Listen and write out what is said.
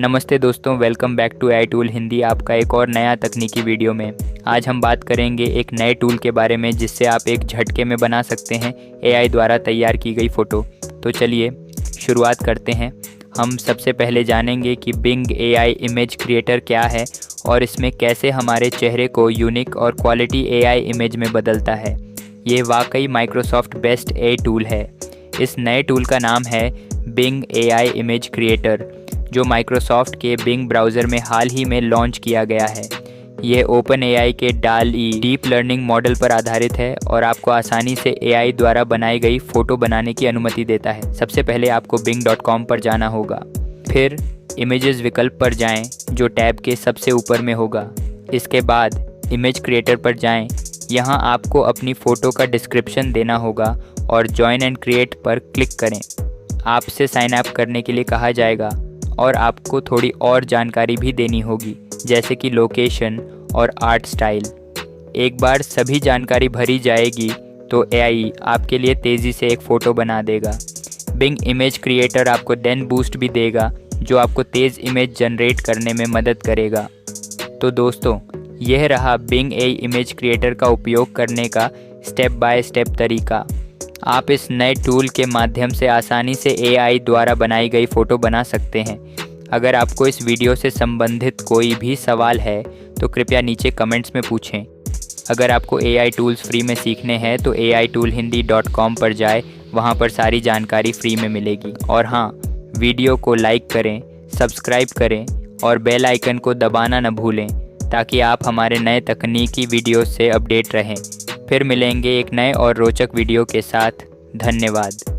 नमस्ते दोस्तों, welcome back to AI tool Hindi. आपका एक और नया तकनीकी वीडियो में आज हम बात करेंगे एक नए टूल के बारे में जिससे आप एक झटके में बना सकते हैं एआई द्वारा तैयार की गई फ़ोटो। तो चलिए शुरुआत करते हैं। हम सबसे पहले जानेंगे कि बिंग एआई इमेज क्रिएटर क्या है और इसमें कैसे हमारे चेहरे को यूनिक और क्वालिटी एआई इमेज में बदलता है। ये वाकई माइक्रोसॉफ्ट बेस्ट एआई टूल है। इस नए टूल का नाम है बिंग एआई इमेज क्रिएटर, जो माइक्रोसॉफ्ट के बिंग ब्राउज़र में हाल ही में लॉन्च किया गया है। ये ओपन एआई के डाल-ई डीप लर्निंग मॉडल पर आधारित है और आपको आसानी से एआई द्वारा बनाई गई फ़ोटो बनाने की अनुमति देता है। सबसे पहले आपको bing.com पर जाना होगा, फिर इमेजेस विकल्प पर जाएं, जो टैब के सबसे ऊपर में होगा। इसके बाद इमेज क्रिएटर पर जाएं। यहाँ आपको अपनी फ़ोटो का डिस्क्रिप्शन देना होगा और जॉइन एंड क्रिएट पर क्लिक करें। आपसे साइन अप करने के लिए कहा जाएगा और आपको थोड़ी और जानकारी भी देनी होगी, जैसे कि लोकेशन और आर्ट स्टाइल। एक बार सभी जानकारी भरी जाएगी तो एआई आपके लिए तेज़ी से एक फ़ोटो बना देगा। बिंग इमेज क्रिएटर आपको देन बूस्ट भी देगा, जो आपको तेज़ इमेज जनरेट करने में मदद करेगा। तो दोस्तों, यह रहा बिंग एआई इमेज क्रिएटर का उपयोग करने का स्टेप बाय स्टेप तरीका। आप इस नए टूल के माध्यम से आसानी से एआई द्वारा बनाई गई फ़ोटो बना सकते हैं। अगर आपको इस वीडियो से संबंधित कोई भी सवाल है तो कृपया नीचे कमेंट्स में पूछें। अगर आपको एआई टूल्स फ्री में सीखने हैं तो AIToolHindi.com पर जाएं, वहां पर सारी जानकारी फ्री में मिलेगी। और हाँ, वीडियो को लाइक करें, सब्सक्राइब करें और बेल आइकन को दबाना न भूलें, ताकि आप हमारे नए तकनीकी वीडियो से अपडेट रहें। फिर मिलेंगे एक नए और रोचक वीडियो के साथ। धन्यवाद।